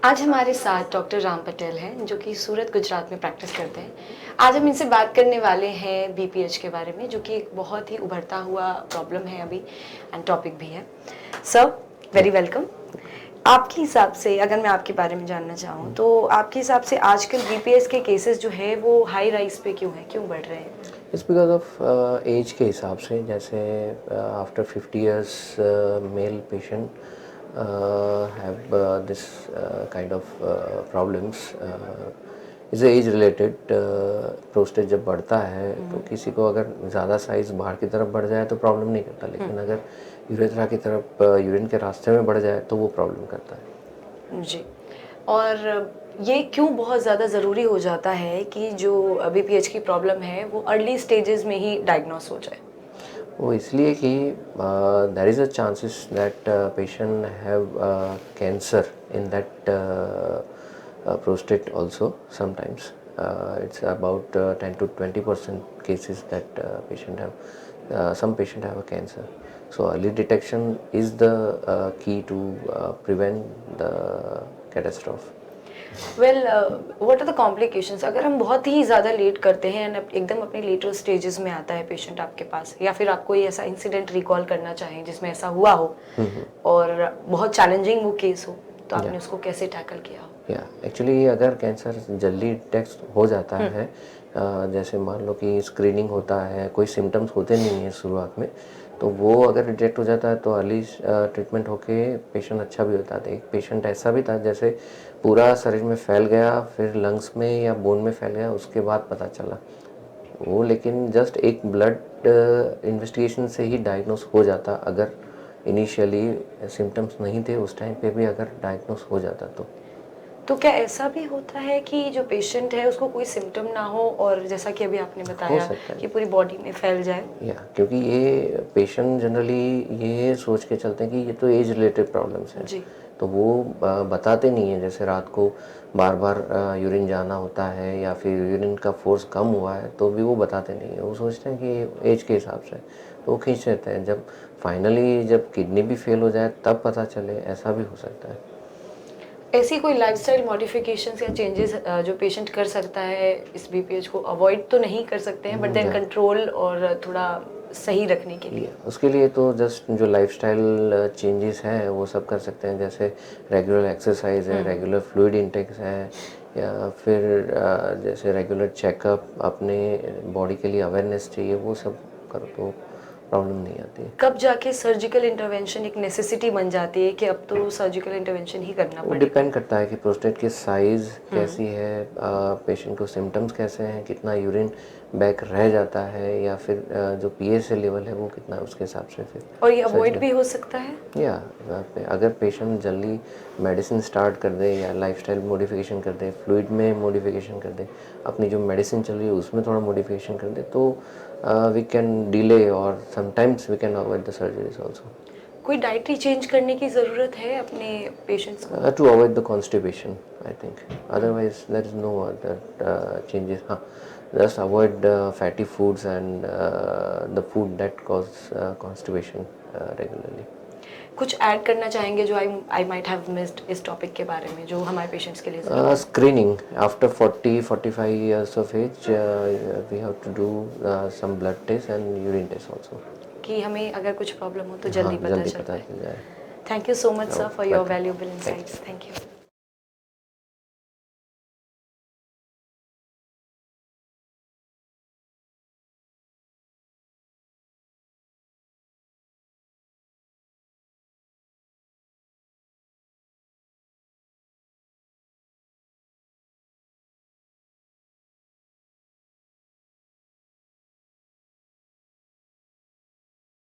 आज हमारे साथ डॉक्टर राम पटेल हैं जो कि सूरत गुजरात में प्रैक्टिस करते हैं। आज हम इनसे बात करने वाले हैं बीपीएच के बारे में, जो कि एक बहुत ही उभरता हुआ प्रॉब्लम है अभी एंड टॉपिक भी है। Sir, very welcome. आपके हिसाब से, अगर मैं आपके बारे में जानना चाहूँ तो आपके हिसाब से आजकल बीपीएच के केसेस जो है वो हाई राइज पे क्यों है, क्यों बढ़ रहे हैं? इट्स बिकॉज ऑफ एज के हिसाब से। जैसे after 50 years male patient have this kind of problems. Is age related. Prostate जब बढ़ता है तो किसी को अगर ज़्यादा साइज बाहर की तरफ बढ़ जाए तो प्रॉब्लम नहीं करता, लेकिन अगर यूरेथ्रा की तरफ यूरिन के रास्ते में बढ़ जाए तो वो प्रॉब्लम करता है। जी। और ये क्यों बहुत ज़्यादा ज़रूरी हो जाता है कि जो बीपीएच की प्रॉब्लम है वो अर्ली स्टेजेस में ही डायग्नोस हो जाए? वो इसलिए कि there is a chances that patient have cancer in that prostate also sometimes. It's about 10 to 20% cases that patient have some patient have a cancer. So early detection is the key to prevent the catastrophe. Well, what are the complications अगर हम बहुत ही ज़्यादा late करते हैं and एकदम अपने later stages में आता है पेशेंट आपके पास, या फिर आप कोई ऐसा इंसिडेंट रिकॉल करना चाहें जिसमें ऐसा हुआ हो और बहुत चैलेंजिंग वो केस हो, तो आपने उसको कैसे टैकल किया हो? एक्चुअली अगर कैंसर जल्दी डिटेक्ट हो जाता है, जैसे मान लो कि स्क्रीनिंग होता है, कोई सिम्टम्स होते नहीं हैं शुरुआत में, तो वो अगर डिटेक्ट हो जाता है तो अर्ली ट्रीटमेंट होके पेशेंट अच्छा भी होता है। एक पेशेंट ऐसा भी था जैसे पूरा शरीर में फैल गया, फिर लंग्स में या बोन में फैल गया, उसके बाद पता चला वो, लेकिन जस्ट एक ब्लड इन्वेस्टिगेशन से ही डायग्नोस हो जाता। अगर इनिशियली सिम्टम्स नहीं थे उस टाइम पे भी अगर डायग्नोस हो जाता तो क्या ऐसा भी होता है कि जो पेशेंट है उसको कोई सिम्टम ना हो और जैसा कि अभी आपने हो बताया सकता है। कि पूरी बॉडी में फैल जाए? क्योंकि ये पेशेंट जनरली ये सोच के चलते हैं कि ये तो एज रिलेटेड प्रॉब्लम्स हैं, जी। तो वो बताते नहीं हैं। जैसे रात को बार बार यूरिन जाना होता है या फिर यूरिन का फोर्स कम हुआ है तो भी वो बताते नहीं हैं। वो सोचते हैं कि एज के हिसाब से, तो वो खींच लेते हैं। जब फाइनली जब किडनी भी फेल हो जाए तब पता चले, ऐसा भी हो सकता है। ऐसी कोई लाइफस्टाइल मॉडिफिकेशंस या चेंजेस जो पेशेंट कर सकता है इस बीपीएच को अवॉइड तो नहीं कर सकते हैं, बट देन कंट्रोल और थोड़ा सही रखने के लिए? उसके लिए तो जस्ट जो लाइफस्टाइल चेंजेस हैं वो सब कर सकते हैं। जैसे रेगुलर एक्सरसाइज है, रेगुलर फ्लूइड इंटेक है, या फिर जैसे रेगुलर चेकअप, अपने बॉडी के लिए अवेयरनेस चाहिए, वो सब करो तो प्रॉब्लम नहीं आती है। कब जाके सर्जिकल इंटरवेंशन एक नेसेसिटी बन जाती है कि अब तो सर्जिकल इंटरवेंशन ही करना वो पड़ेगा? डिपेंड करता है कि प्रोस्टेट की साइज़ कैसी है, पेशेंट को सिम्टम्स कैसे हैं, कितना यूरिन बैक रह जाता है, या फिर जो पीएसए लेवल है वो कितना है, उसके हिसाब से फिर और ये अवॉइड सर्जिकल। भी हो सकता है? या अगर पेशेंट जल्दी मेडिसिन स्टार्ट कर दे या लाइफस्टाइल मॉडिफिकेशन कर दे, फ्लूइड में मॉडिफिकेशन कर दे, अपनी जो मेडिसिन चल रही है उसमें थोड़ा मॉडिफिकेशन कर दे, तो वी कैन डिले और sometimes we can avoid the surgeries also. कोई डाइटरी चेंज करने की ज़रूरत है अपने पेशेंट्स को? To avoid the constipation I think, otherwise there is no other changes. हाँ, just avoid fatty foods and the food that cause constipation regularly. कुछ add करना चाहेंगे जो आई माइट हैव मिस्ड इस टॉपिक के बारे में, जो हमारे पेशेंट्स के लिए ज़रूरी है? Screening after 40-45 years of age, we have to do some blood tests and urine tests also. कि हमें अगर कुछ प्रॉब्लम हो तो हाँ, जल्दी पता जल्दी चल पता पाए। चल जाए। Thank you so much sir for your Welcome. Valuable Thank you. Insights. Thank you.